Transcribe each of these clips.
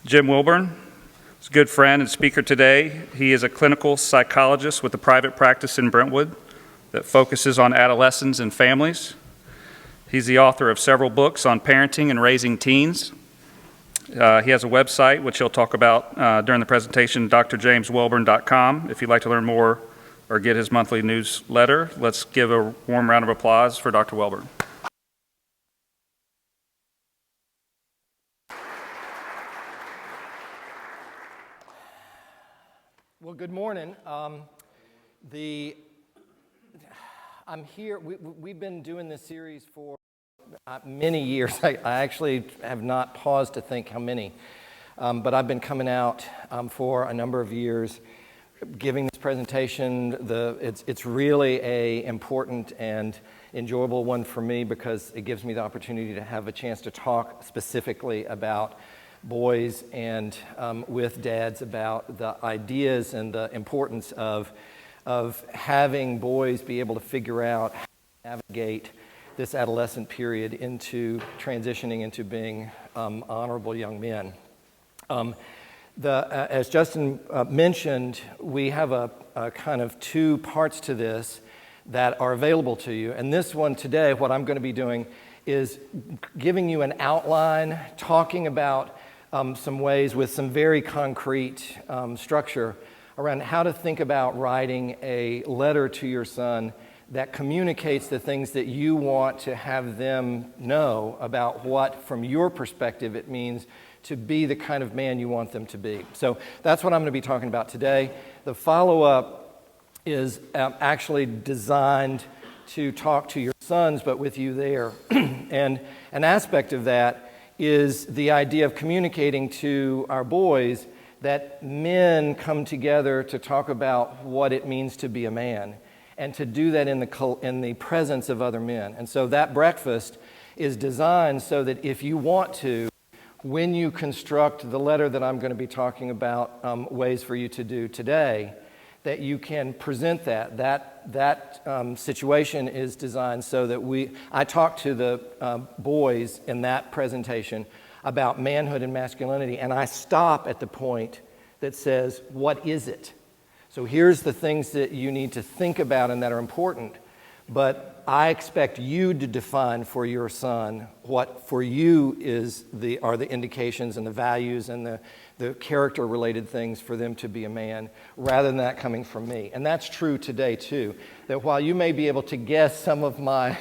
Jim Wellborn is a good friend and speaker today. He is a clinical psychologist with a private practice in Brentwood that focuses on adolescents and families. He's the author of several books on parenting and raising teens. He has a website, which he'll talk about during the presentation, drjameswellborn.com. If you'd like to learn more or get his monthly newsletter, let's give a warm round of applause for Dr. Wellborn. Well, good morning. I'm here. We've been doing this series for many years. I actually have not paused to think how many, but I've been coming out for a number of years, giving this presentation. It's really a important and enjoyable one for me because it gives me the opportunity to have a chance to talk specifically about boys and with dads about the ideas and the importance of having boys be able to figure out how to navigate this adolescent period into transitioning into being honorable young men. As Justin mentioned, we have a kind of two parts to this that are available to you. And this one today, what I'm going to be doing is giving you an outline, talking about some ways with some very concrete structure around how to think about writing a letter to your son that communicates the things that you want to have them know about what, from your perspective, it means to be the kind of man you want them to be. So that's what I'm going to be talking about today. The follow-up is actually designed to talk to your sons, but with you there. And an aspect of that is the idea of communicating to our boys that men come together to talk about what it means to be a man, and to do that in the presence of other men. And so that breakfast is designed so that if you want to, when you construct the letter that I'm going to be talking about, ways for you to do today, that you can present that. That situation is designed so that I talk to the boys in that presentation about manhood and masculinity, and I stop at the point that says, what is it? So here's the things that you need to think about and that are important, but I expect you to define for your son what for you are the indications and the values and the character-related things for them to be a man, rather than that coming from me. And that's true today, too, that while you may be able to guess some of my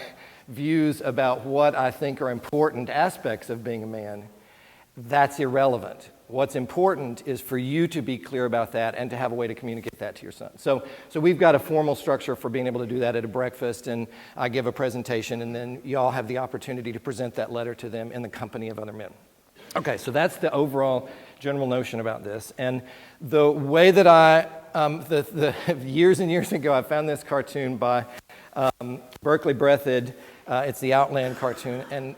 views about what I think are important aspects of being a man, that's irrelevant. What's important is for you to be clear about that and to have a way to communicate that to your son. So we've got a formal structure for being able to do that at a breakfast, and I give a presentation, and then y'all have the opportunity to present that letter to them in the company of other men. Okay, so that's the overall general notion about this. And the way that years and years ago, I found this cartoon by Berkeley. It's the Outland cartoon,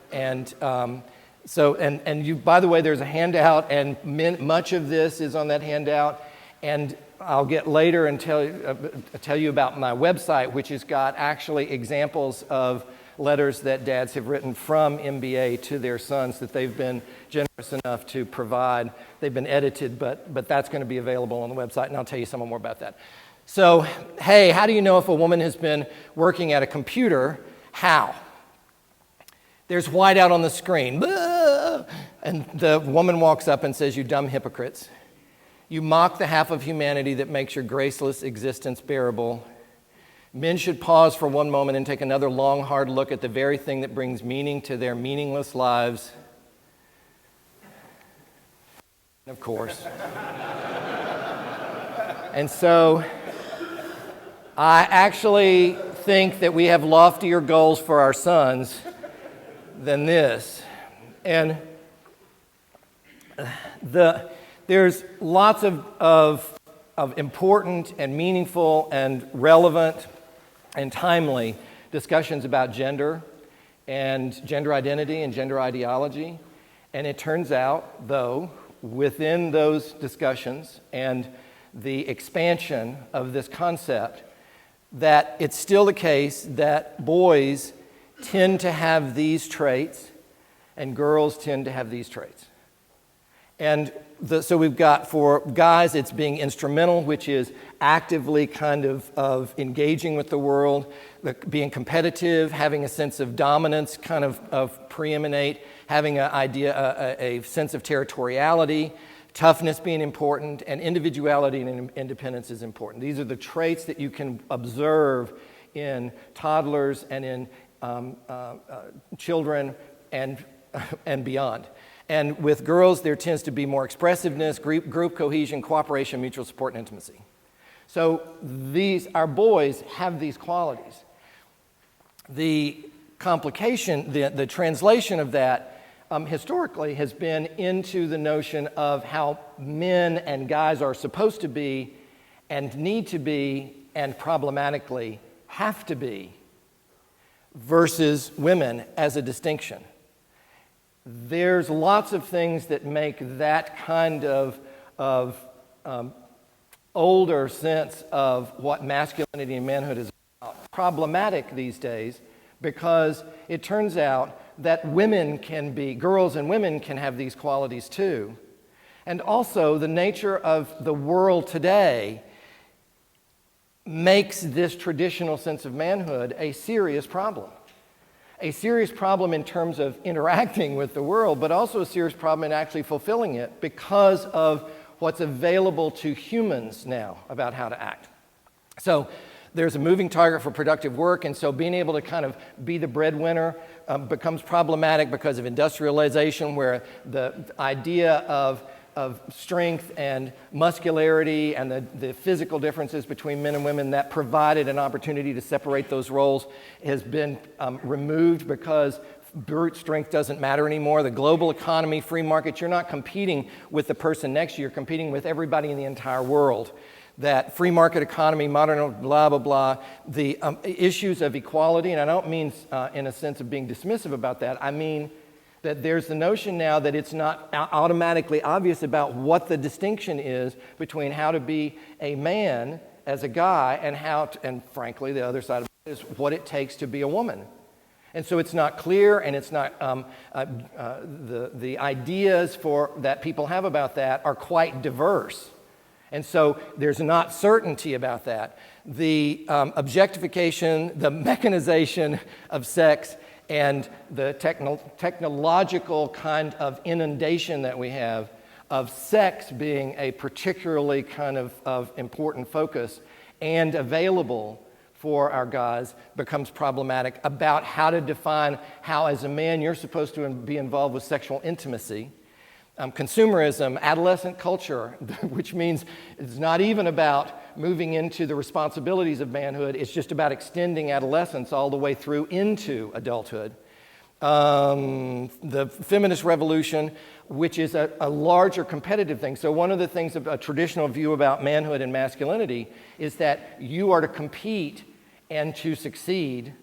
So you, by the way, there's a handout, and much of this is on that handout. And I'll get later and tell you about my website, which has got actually examples of letters that dads have written from MBA to their sons that they've been generous enough to provide. They've been edited, but that's going to be available on the website, and I'll tell you some more about that. So, hey, how do you know if a woman has been working at a computer? How? There's white out on the screen. And the woman walks up and says, "You dumb hypocrites. You mock the half of humanity that makes your graceless existence bearable. Men should pause for one moment and take another long, hard look at the very thing that brings meaning to their meaningless lives." Of course. And so I actually think that we have loftier goals for our sons than this. And there's lots of important and meaningful and relevant and timely discussions about gender and gender identity and gender ideology. And it turns out, though, within those discussions and the expansion of this concept, that it's still the case that boys tend to have these traits and girls tend to have these traits. And so we've got, for guys, it's being instrumental, which is actively kind of engaging with the world, being competitive, having a sense of dominance kind of preeminate, having a sense of territoriality, toughness being important, and individuality and independence is important. These are the traits that you can observe in toddlers and in children and beyond. And with girls, there tends to be more expressiveness, group cohesion, cooperation, mutual support, and intimacy. So our boys have these qualities. The complication, the translation of that historically has been into the notion of how men and guys are supposed to be and need to be and problematically have to be versus women as a distinction. There's lots of things that make that kind of older sense of what masculinity and manhood is about problematic these days, because it turns out that girls and women can have these qualities too. And also the nature of the world today makes this traditional sense of manhood a serious problem. A serious problem in terms of interacting with the world, but also a serious problem in actually fulfilling it because of what's available to humans now about how to act. So there's a moving target for productive work, and so being able to kind of be the breadwinner becomes problematic because of industrialization, where the idea of strength and muscularity and the physical differences between men and women that provided an opportunity to separate those roles has been removed because brute strength doesn't matter anymore. The global economy, free market, you're not competing with the person next to you, you're competing with everybody in the entire world. That free market economy, modern blah, blah, blah, the issues of equality, and I don't mean in a sense of being dismissive about that, I mean that there's the notion now that it's not automatically obvious about what the distinction is between how to be a man as a guy and frankly, the other side of it is what it takes to be a woman. And so it's not clear, and it's not, the ideas that people have about that are quite diverse. And so there's not certainty about that. The objectification, the mechanization of sex, and the technological kind of inundation that we have of sex being a particularly kind of important focus and available for our guys becomes problematic about how to define how, as a man, you're supposed to be involved with sexual intimacy. Consumerism, adolescent culture, which means it's not even about moving into the responsibilities of manhood, it's just about extending adolescence all the way through into adulthood. The feminist revolution, which is a larger competitive thing. So one of the things of a traditional view about manhood and masculinity is that you are to compete and to succeed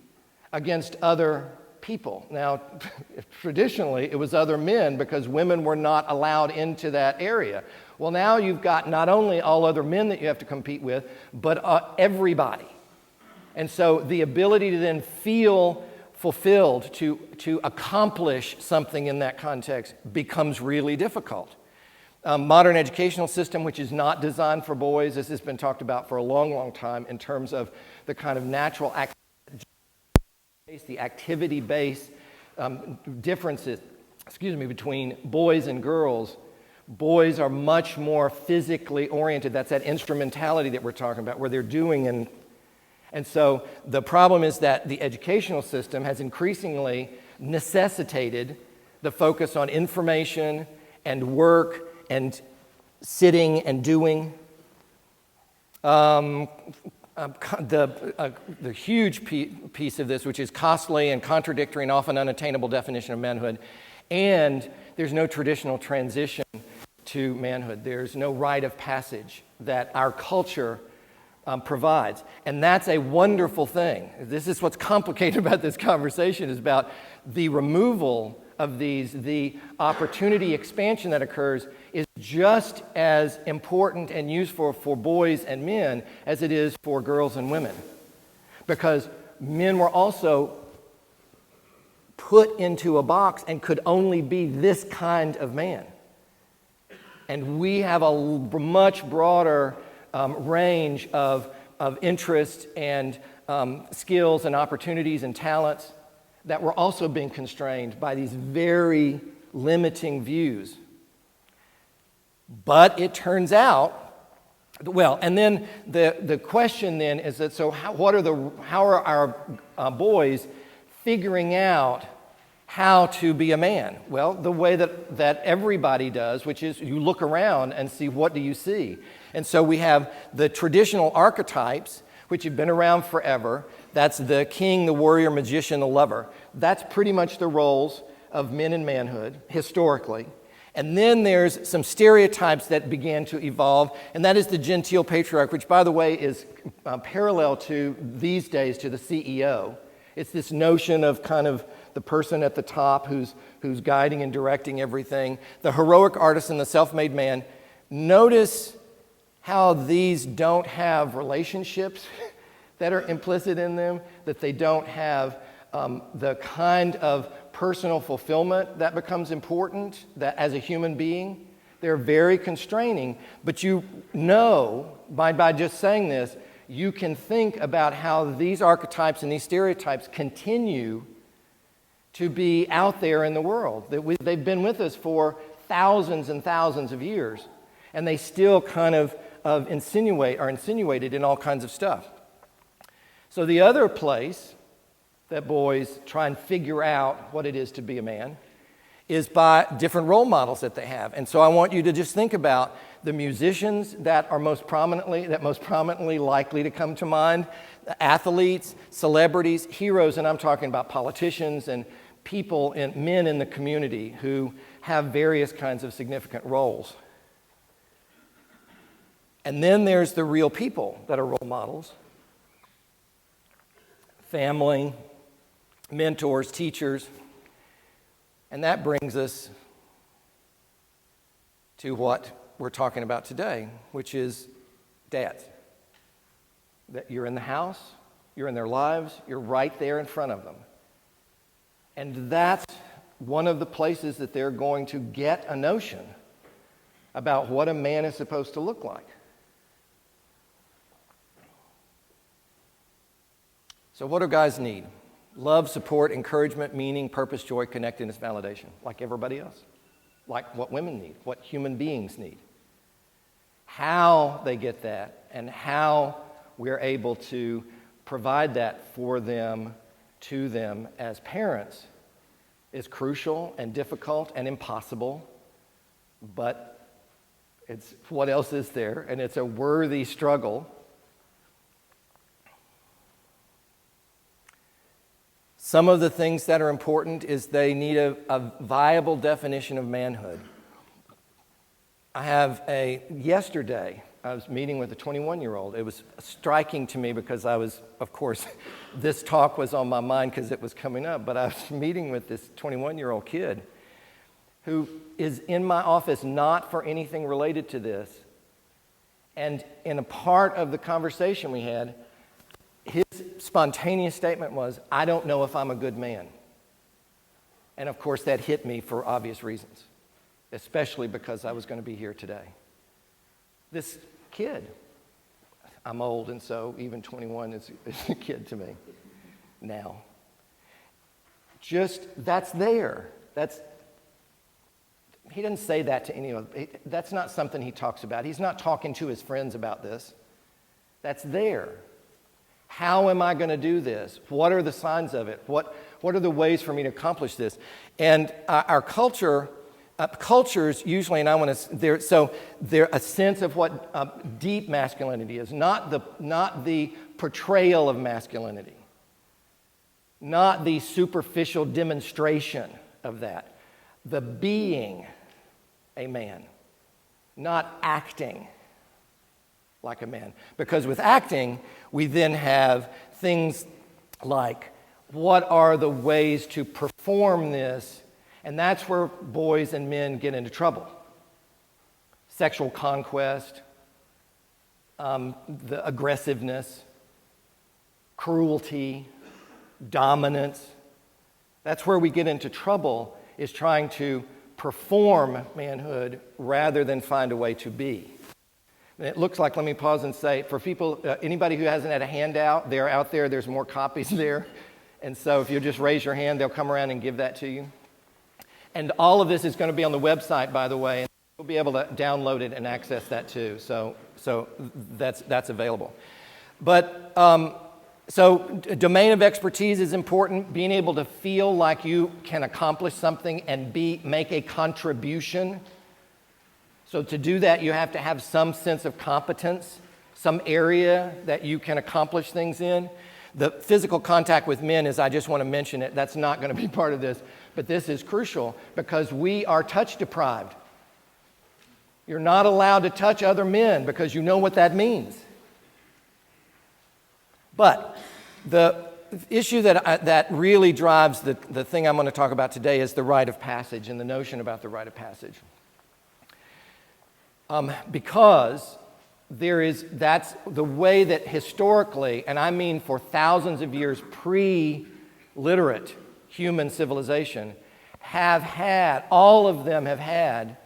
against other people. Now, traditionally, it was other men because women were not allowed into that area. Well, now you've got not only all other men that you have to compete with, but everybody. And so the ability to then feel fulfilled, to accomplish something in that context becomes really difficult. Modern educational system, which is not designed for boys, this has been talked about for a long, long time in terms of the kind of natural the activity-based differences, between boys and girls. Boys are much more physically oriented. That's that instrumentality that we're talking about, where they're doing and so the problem is that the educational system has increasingly necessitated the focus on information and work and sitting and doing. The huge piece of this, which is costly and contradictory and often unattainable definition of manhood, and there's no traditional transition to manhood. There's no rite of passage that our culture provides, and that's a wonderful thing. This is what's complicated about this conversation, is about the removal of these, the opportunity expansion that occurs is just as important and useful for boys and men as it is for girls and women. Because men were also put into a box and could only be this kind of man. And we have a much broader range of interest and skills and opportunities and talents that were also being constrained by these very limiting views. But it turns out, well, and then the question then is that, so how are our boys figuring out how to be a man? Well, the way that everybody does, which is you look around and see, what do you see? And so we have the traditional archetypes, which have been around forever. That's the king, the warrior, magician, the lover. That's pretty much the roles of men in manhood, historically. And then there's some stereotypes that began to evolve, and that is the genteel patriarch, which, by the way, is parallel to, these days, to the CEO. It's this notion of kind of the person at the top who's guiding and directing everything. The heroic artisan, the self-made man. Notice how these don't have relationships that are implicit in them, that they don't have the kind of personal fulfillment that becomes important that as a human being. They're very constraining, but you know, by just saying this, you can think about how these archetypes and these stereotypes continue to be out there in the world. They've been with us for thousands and thousands of years, and they still kind of are insinuated in all kinds of stuff. So the other place that boys try and figure out what it is to be a man is by different role models that they have. And so I want you to just think about the musicians that are most prominently likely to come to mind, athletes, celebrities, heroes, and I'm talking about politicians and people, and men in the community who have various kinds of significant roles. And then there's the real people that are role models. Family, mentors, teachers. And that brings us to what we're talking about today, which is dads. That you're in the house, you're in their lives, you're right there in front of them. And that's one of the places that they're going to get a notion about what a man is supposed to look like. So what do guys need? Love, support, encouragement, meaning, purpose, joy, connectedness, validation, like everybody else. Like what women need, what human beings need. How they get that and how we're able to provide that for them, to them as parents, is crucial and difficult and impossible, but it's what else is there, and it's a worthy struggle. Some of the things that are important is they need a viable definition of manhood. Yesterday, I was meeting with a 21-year-old. It was striking to me because of course, this talk was on my mind because it was coming up, but I was meeting with this 21-year-old kid who is in my office not for anything related to this. And in a part of the conversation we had, his spontaneous statement was, "I don't know if I'm a good man." And of course, that hit me for obvious reasons, especially because I was going to be here today. This kid, I'm old, and so even 21 is a kid to me now. That's there. He doesn't say that to anyone. That's not something he talks about. He's not talking to his friends about this. That's there. How am I going to do this? What are the signs of it? What are the ways for me to accomplish this? And our cultures usually, and I want to, they're a sense of what deep masculinity is, not the portrayal of masculinity, not the superficial demonstration of that, the being a man, not acting like a man. Because with acting, we then have things like, what are the ways to perform this? And that's where boys and men get into trouble. Sexual conquest, the aggressiveness, cruelty, dominance. That's where we get into trouble, is trying to perform manhood rather than find a way to be. And it looks like, let me pause and say, for people, anybody who hasn't had a handout, they're out there, there's more copies there. And so if you'll just raise your hand, they'll come around and give that to you. And all of this is going to be on the website, by the way, and you'll be able to download it and access that too. So that's available. But so domain of expertise is important. Being able to feel like you can accomplish something and make a contribution. So to do that, you have to have some sense of competence, some area that you can accomplish things in. The physical contact with men is, I just want to mention it, that's not going to be part of this, but this is crucial because we are touch deprived. You're not allowed to touch other men because you know what that means. But the issue that really drives the thing I'm going to talk about today is the rite of passage and the notion about the rite of passage. Because that's the way that historically, and I mean for thousands of years pre-literate human civilization, all of them have had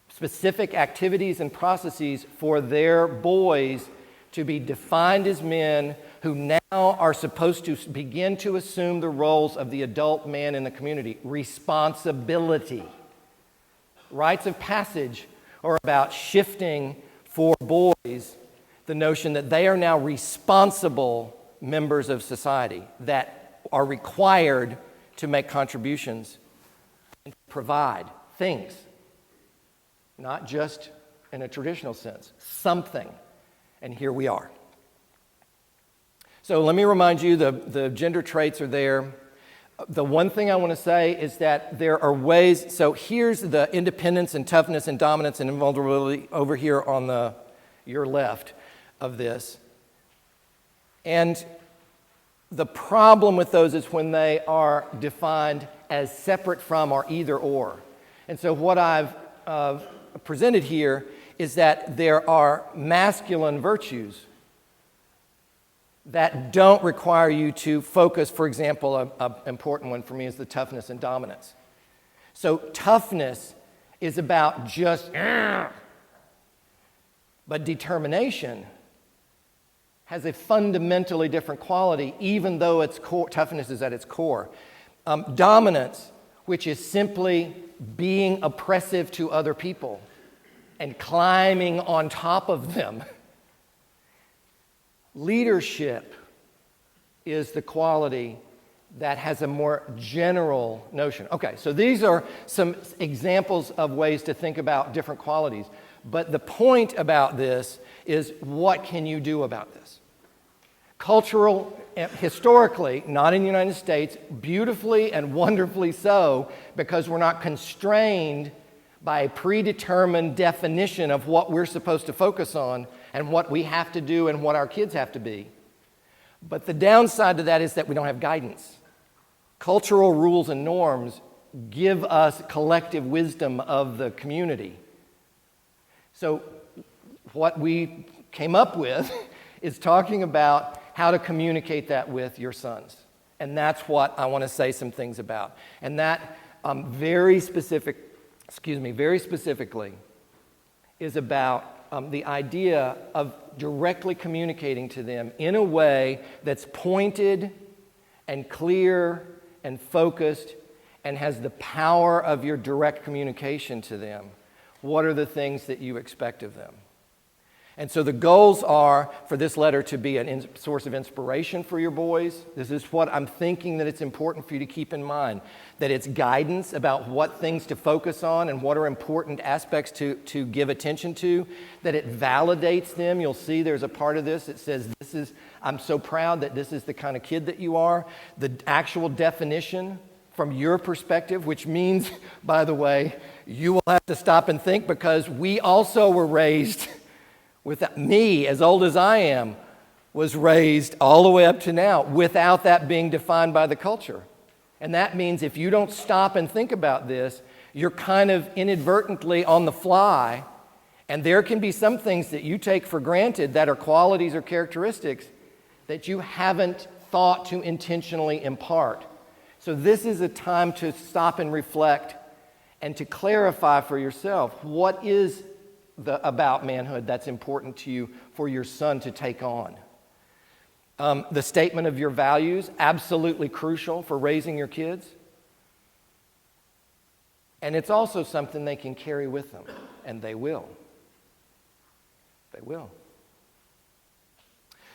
specific activities and processes for their boys to be defined as men who now are supposed to begin to assume the roles of the adult man in the community. Responsibility. Rites of passage are about shifting for boys the notion that they are now responsible members of society that are required to make contributions and provide things, not just in a traditional sense, something. And here we are. So let me remind you, the gender traits are there. The one thing I want to say is that there are ways, so here's the independence and toughness and dominance and invulnerability over here on your left of this. And the problem with those is when they are defined as separate from or either or. And so what I've presented here is that there are masculine virtues that don't require you to focus. For example, an important one for me is the toughness and dominance. So toughness is about just, but determination has a fundamentally different quality, even though its toughness is at its core. Dominance, which is simply being oppressive to other people and climbing on top of them. Leadership is the quality that has a more general notion. Okay, so these are some examples of ways to think about different qualities. But the point about this is, what can you do about this? Historically, not in the United States, beautifully and wonderfully so, because we're not constrained by a predetermined definition of what we're supposed to focus on and what we have to do and what our kids have to be. But the downside to that is that we don't have guidance. Cultural rules and norms give us collective wisdom of the community. So what we came up with is talking about how to communicate that with your sons. And that's what I want to say some things about. And that very specifically is about the idea of directly communicating to them in a way that's pointed and clear and focused and has the power of your direct communication to them. What are the things that you expect of them? And so the goals are for this letter to be a source of inspiration for your boys. This is what I'm thinking that it's important for you to keep in mind, that it's guidance about what things to focus on and what are important aspects to give attention to, that it validates them. You'll see there's a part of this that says, I'm so proud that this is the kind of kid that you are. The actual definition from your perspective, which means, by the way, you will have to stop and think, because we also were raised me, as old as I am, was raised all the way up to now without that being defined by the culture. And that means if you don't stop and think about this, you're kind of inadvertently on the fly, and there can be some things that you take for granted that are qualities or characteristics that you haven't thought to intentionally impart. So this is a time to stop and reflect and to clarify for yourself what is about manhood that's important to you for your son to take on. The statement of your values, absolutely crucial for raising your kids. And it's also something they can carry with them, and they will. They will.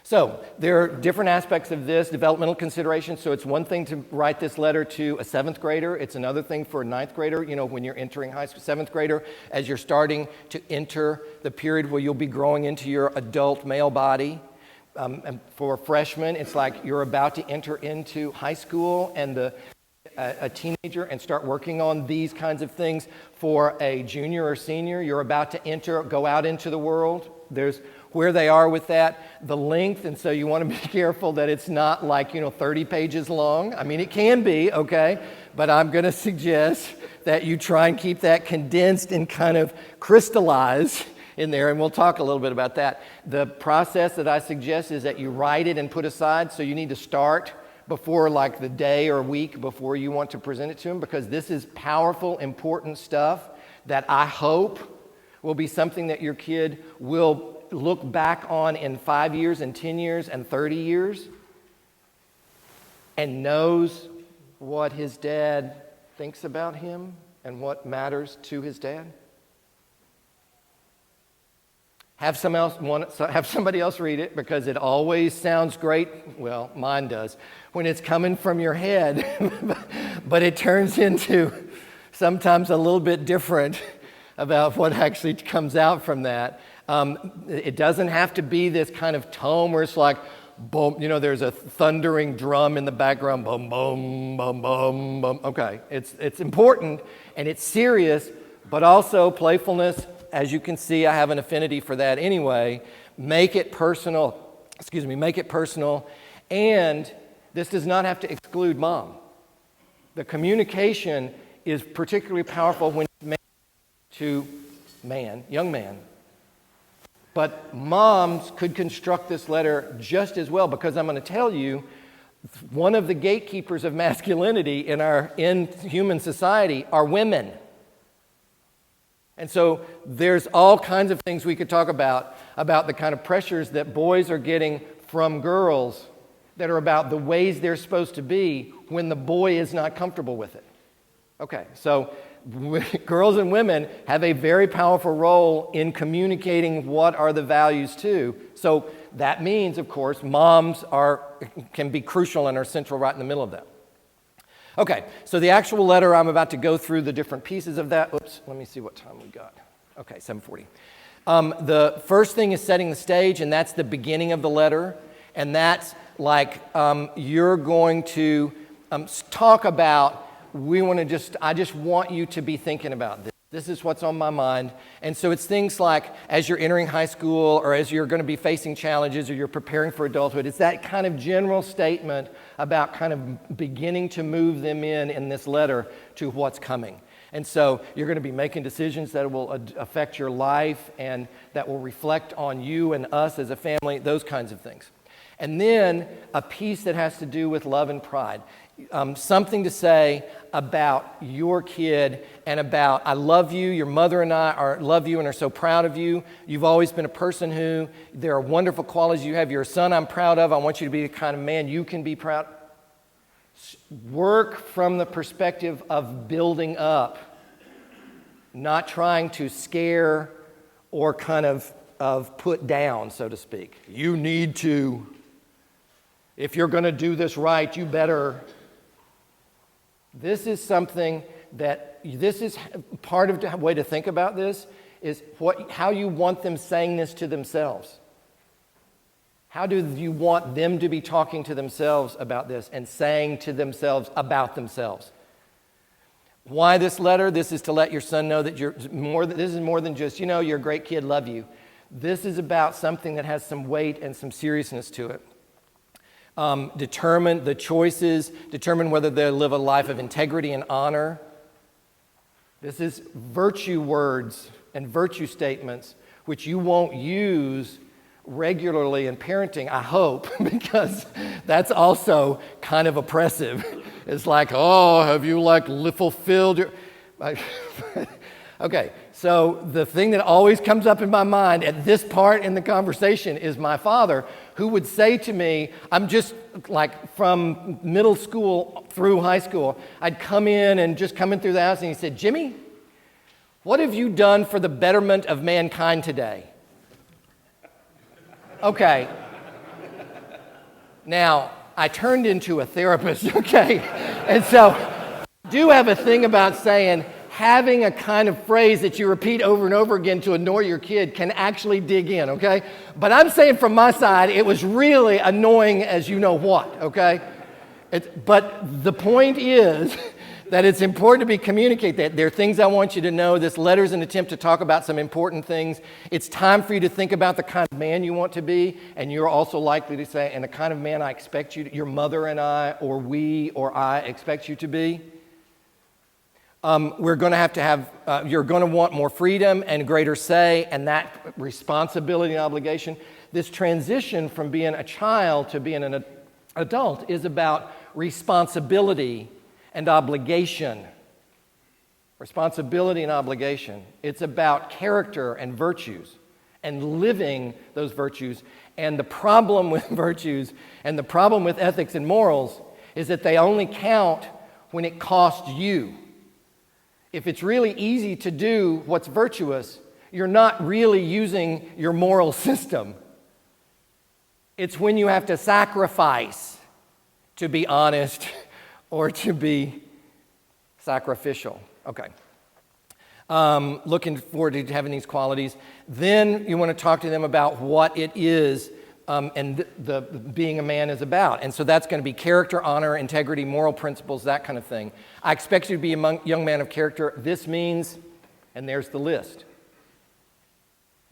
So there are different aspects of this, developmental considerations. So it's one thing to write this letter to a 7th grader. It's another thing for a 9th grader, when you're entering high school. 7th grader, as you're starting to enter the period where you'll be growing into your adult male body. And for a freshman, it's like you're about to enter into high school and a teenager and start working on these kinds of things. For a junior or senior, you're about to go out into the world. There's where they are with that, the length, and so you want to be careful that it's not like 30 pages long. I mean, it can be, okay, but I'm going to suggest that you try and keep that condensed and kind of crystallized in there, and we'll talk a little bit about that. The process that I suggest is that you write it and put aside, so you need to start before like the day or week before you want to present it to them, because this is powerful, important stuff that I hope will be something that your kid will look back on in 5 years and 10 years and 30 years and knows what his dad thinks about him and what matters to his dad. Have somebody else read it, because it always sounds great. Well, mine does, when it's coming from your head, but it turns into sometimes a little bit different about what actually comes out from that. It doesn't have to be this kind of tone where it's like, boom, there's a thundering drum in the background, boom, boom, boom, boom, boom. Okay, it's important and it's serious, but also playfulness. As you can see, I have an affinity for that anyway. Make it personal, and this does not have to exclude mom. The communication is particularly powerful when it's made to young man. But moms could construct this letter just as well, because I'm going to tell you, one of the gatekeepers of masculinity in human society are women. And so there's all kinds of things we could talk about the kind of pressures that boys are getting from girls that are about the ways they're supposed to be when the boy is not comfortable with it. Okay, so girls and women have a very powerful role in communicating what are the values too. So that means, of course, moms can be crucial and are central right in the middle of that. Okay, so the actual letter, I'm about to go through the different pieces of that. Oops, let me see what time we got. Okay, 7:40. The first thing is setting the stage, and that's the beginning of the letter. And that's like you're going to talk about, I just want you to be thinking about this. This is what's on my mind. And so it's things like, as you're entering high school, or as you're going to be facing challenges, or you're preparing for adulthood, it's that kind of general statement about kind of beginning to move them in this letter to what's coming. And so you're going to be making decisions that will affect your life and that will reflect on you and us as a family, those kinds of things. And then a piece that has to do with love and pride. Something to say about your kid and about, I love you, your mother and I love you and are so proud of you. You've always been a person who, there are wonderful qualities you have. You're a son I'm proud of. I want you to be the kind of man you can be proud. Work from the perspective of building up, not trying to scare or kind of put down, so to speak. You need to, if you're going to do this right, you better. This is something this is part of the way to think about this, is how you want them saying this to themselves. How do you want them to be talking to themselves about this and saying to themselves about themselves? Why this letter? This is to let your son know that this is more than just, you're a great kid, love you. This is about something that has some weight and some seriousness to it. Determine the choices, determine whether they live a life of integrity and honor. This is virtue words and virtue statements which you won't use regularly in parenting, I hope, because that's also kind of oppressive. It's like, have you fulfilled your... Okay, so the thing that always comes up in my mind at this part in the conversation is my father, who would say to me, I'm just like from middle school through high school, I'd come in through the house, and he said, Jimmy, what have you done for the betterment of mankind today? Okay. Now, I turned into a therapist, okay? And so I do have a thing about saying having a kind of phrase that you repeat over and over again to annoy your kid can actually dig in, okay? But I'm saying from my side, it was really annoying as you know what, okay? But the point is that it's important to communicate that. There are things I want you to know. This letter is an attempt to talk about some important things. It's time for you to think about the kind of man you want to be, and you're also likely to say, and the kind of man I expect you to, your mother and I, or we, or I expect you to be. We're going to have you're going to want more freedom and greater say, and that responsibility and obligation. This transition from being a child to being an adult is about responsibility and obligation. Responsibility and obligation. It's about character and virtues and living those virtues. And the problem with virtues and the problem with ethics and morals is that they only count when it costs you. If it's really easy to do what's virtuous, you're not really using your moral system. It's when you have to sacrifice to be honest or to be sacrificial. Okay. Looking forward to having these qualities. Then you want to talk to them about what it is and the being a man is about. And so that's going to be character, honor, integrity, moral principles, that kind of thing. I expect you to be a young man of character. This means, and there's the list.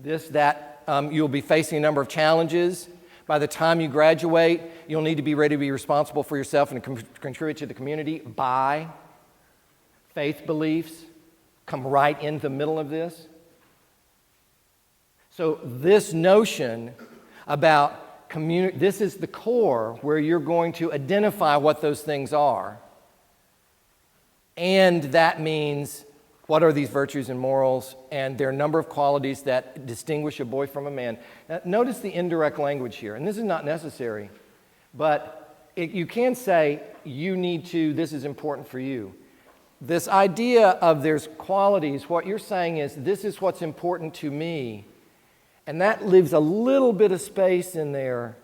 You'll be facing a number of challenges. By the time you graduate, you'll need to be ready to be responsible for yourself and contribute to the community. By faith beliefs come right in the middle of this. So this notion about this is the core where you're going to identify what those things are. And that means what are these virtues and morals, and there are a number of qualities that distinguish a boy from a man. Now, notice the indirect language here, and this is not necessary, but you can say this is important for you. This idea of there's qualities, what you're saying is this is what's important to me. And that leaves a little bit of space in there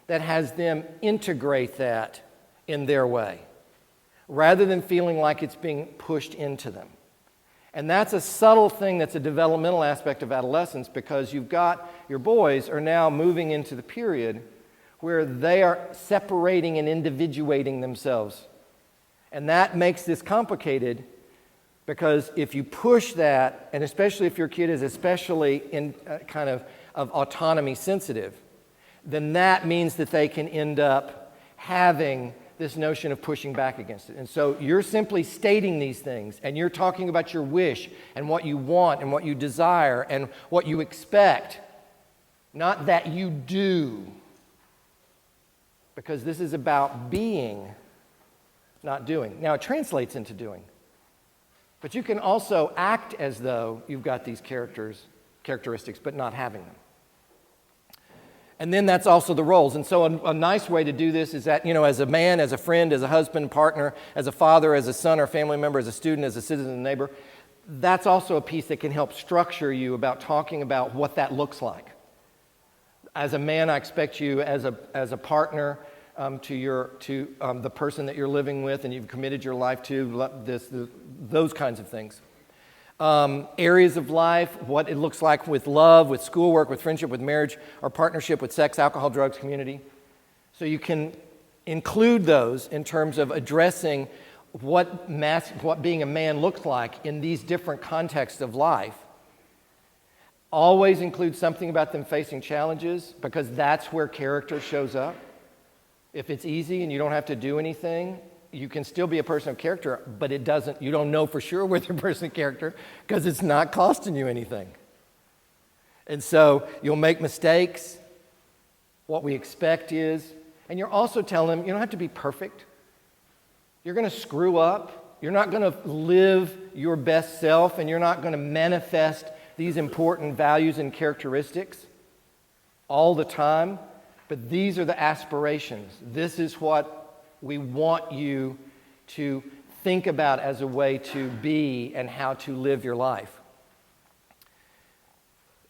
that has them integrate that in their way, rather than feeling like it's being pushed into them. And that's a subtle thing that's a developmental aspect of adolescence, because your boys are now moving into the period where they are separating and individuating themselves. And that makes this complicated, because if you push that, and especially if your kid is especially in kind of autonomy sensitive, then that means that they can end up having this notion of pushing back against it. And so you're simply stating these things, and you're talking about your wish and what you want and what you desire and what you expect, not that you do. Because this is about being, not doing. Now, it translates into doing. But you can also act as though you've got these characteristics, but not having them. And then that's also the roles. And so a nice way to do this is that, as a man, as a friend, as a husband, partner, as a father, as a son or family member, as a student, as a citizen and neighbor, that's also a piece that can help structure you about talking about what that looks like. As a man, I expect you as a partner to the person that you're living with and you've committed your life to, those kinds of things. Areas of life, what it looks like with love, with schoolwork, with friendship, with marriage, or partnership with sex, alcohol, drugs, community. So you can include those in terms of addressing what being a man looks like in these different contexts of life. Always include something about them facing challenges, because that's where character shows up. If it's easy and you don't have to do anything, you can still be a person of character, but you don't know for sure whether you're a person of character because it's not costing you anything. And so you'll make mistakes. What we expect is, and you're also telling them you don't have to be perfect. You're going to screw up. You're not going to live your best self, and you're not going to manifest these important values and characteristics all the time, but these are the aspirations. This is what we want you to think about as a way to be and how to live your life.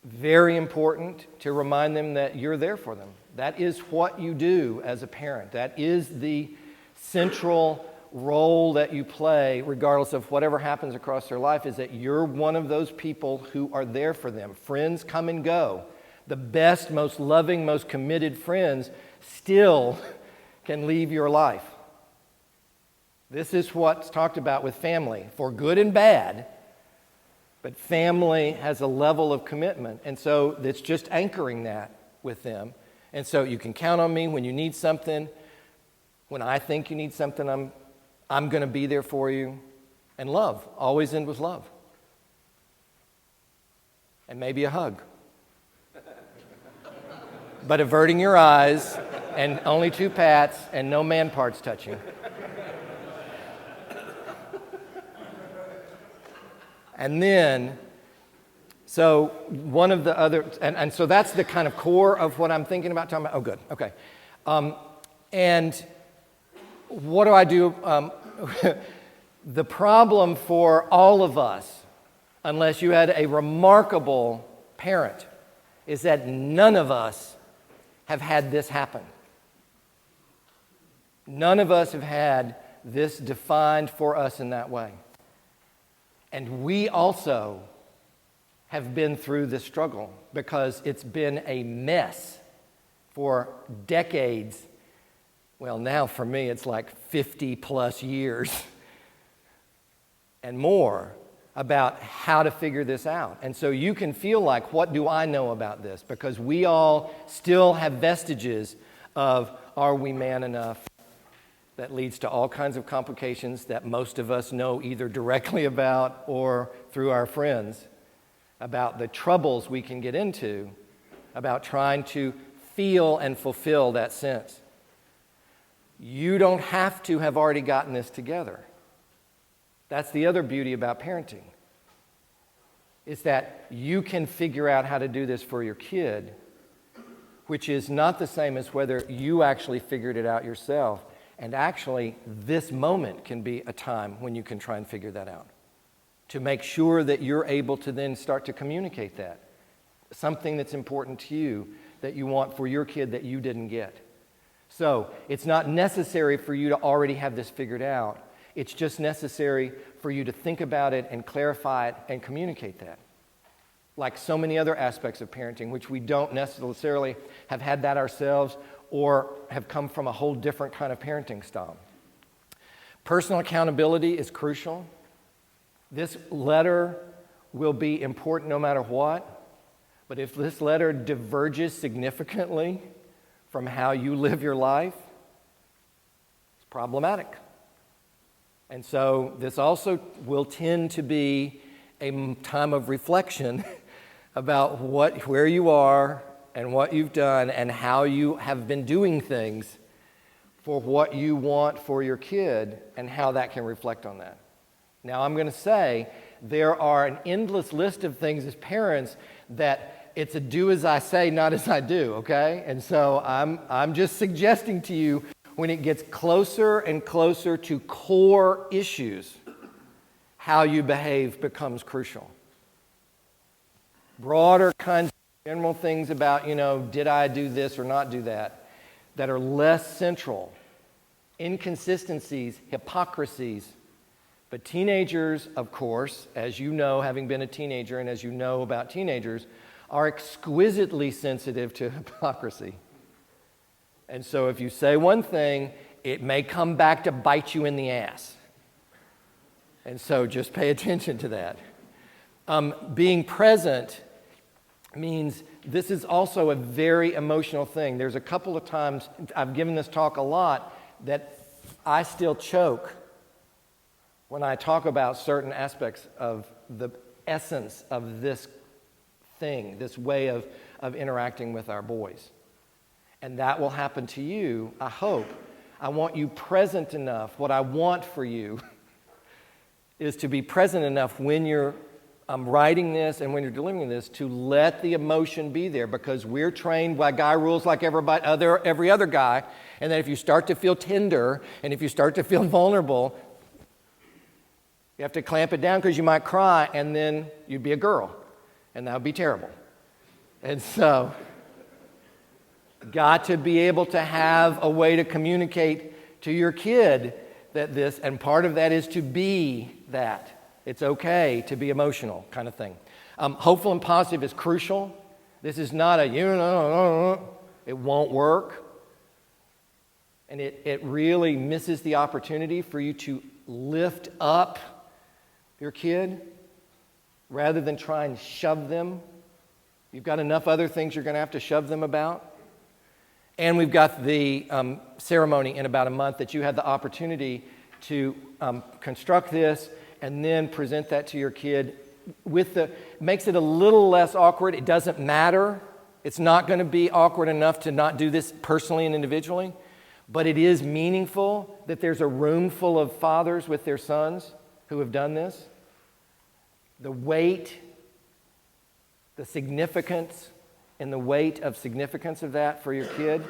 Very important to remind them that you're there for them. That is what you do as a parent. That is the central role that you play, regardless of whatever happens across their life, is that you're one of those people who are there for them. Friends come and go. The best, most loving, most committed friends still can leave your life. This is what's talked about with family, for good and bad, but family has a level of commitment, and so it's just anchoring that with them. And so you can count on me when you need something. When I think you need something, I'm going to be there for you. And love, always end with love. And maybe a hug. But averting your eyes, and only 2 pats, and no man parts touching. And then, so one of the other, and so that's the kind of core of what I'm thinking about talking about. Oh, good, okay. And what do I do? The problem for all of us, unless you had a remarkable parent, is that none of us have had this happen. None of us have had this defined for us in that way. And we also have been through this struggle because it's been a mess for decades. Well, now for me, it's like 50 plus years and more about how to figure this out. And so you can feel like, what do I know about this? Because we all still have vestiges of, are we man enough? That leads to all kinds of complications that most of us know either directly about or through our friends, about the troubles we can get into, about trying to feel and fulfill that sense. You don't have to have already gotten this together. That's the other beauty about parenting, is that you can figure out how to do this for your kid, which is not the same as whether you actually figured it out yourself. And actually, this moment can be a time when you can try and figure that out, to make sure that you're able to then start to communicate that. Something that's important to you that you want for your kid that you didn't get. So it's not necessary for you to already have this figured out. It's just necessary for you to think about it and clarify it and communicate that. Like so many other aspects of parenting, which we don't necessarily have had that ourselves or have come from a whole different kind of parenting style. Personal accountability is crucial. This letter will be important no matter what, but if this letter diverges significantly from how you live your life, it's problematic. And so this also will tend to be a time of reflection about where you are and what you've done and how you have been doing things for what you want for your kid and how that can reflect on that. Now, I'm going to say there are an endless list of things as parents that it's a do as I say, not as I do, okay? And so I'm just suggesting to you, when it gets closer and closer to core issues, how you behave becomes crucial. Broader kinds of general things about, did I do this or not do that are less central. Inconsistencies, hypocrisies. But teenagers, of course, as you know, having been a teenager and as you know about teenagers, are exquisitely sensitive to hypocrisy. And so if you say one thing, it may come back to bite you in the ass. And so just pay attention to that. Being present means this is also a very emotional thing. There's a couple of times, I've given this talk a lot, that I still choke when I talk about certain aspects of the essence of this thing, this way of interacting with our boys. And that will happen to you, I hope. I want you present enough. What I want for you is to be present enough when you're writing this and when you're delivering this to let the emotion be there, because we're trained by guy rules like every other guy, and that if you start to feel tender and if you start to feel vulnerable, you have to clamp it down because you might cry, and then you'd be a girl, and that would be terrible. And so, got to be able to have a way to communicate to your kid that this, and part of that is to be that. It's okay to be emotional kind of thing. Hopeful and positive is crucial. This is not it won't work. And it really misses the opportunity for you to lift up your kid rather than try and shove them. You've got enough other things you're going to have to shove them about. And we've got the ceremony in about a month that you had the opportunity to construct this and then present that to your kid. Makes it a little less awkward. It doesn't matter. It's not going to be awkward enough to not do this personally and individually, but it is meaningful that there's a room full of fathers with their sons who have done this. The weight, the significance, and the weight of significance of that for your kid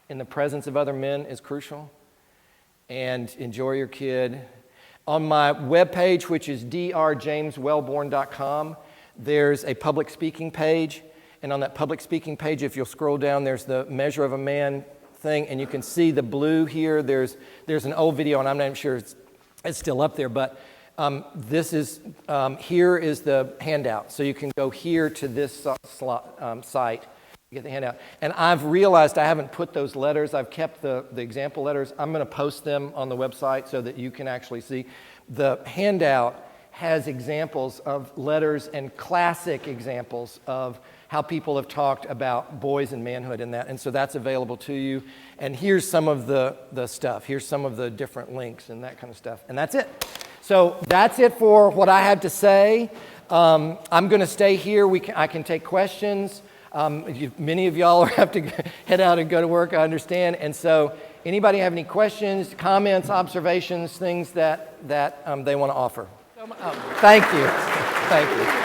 in the presence of other men is crucial. And enjoy your kid. On my webpage, which is drjameswellborn.com, there's a public speaking page. And on that public speaking page, if you'll scroll down, there's the Measure of a Man thing. And you can see the blue here. There's an old video, and I'm not even sure it's still up there. But here is the handout. So you can go here to this site. Get the handout. And I've realized I haven't put those letters. I've kept the example letters. I'm going to post them on the website so that you can actually see. The handout has examples of letters and classic examples of how people have talked about boys and manhood in that. And so that's available to you. And here's some of the stuff. Here's some of the different links and that kind of stuff. And that's it. So that's it for what I had to say. I'm going to stay here. I can take questions. Many of y'all have to head out and go to work, I understand. And so anybody have any questions, comments, observations, things that they want to offer? Thank you. Thank you.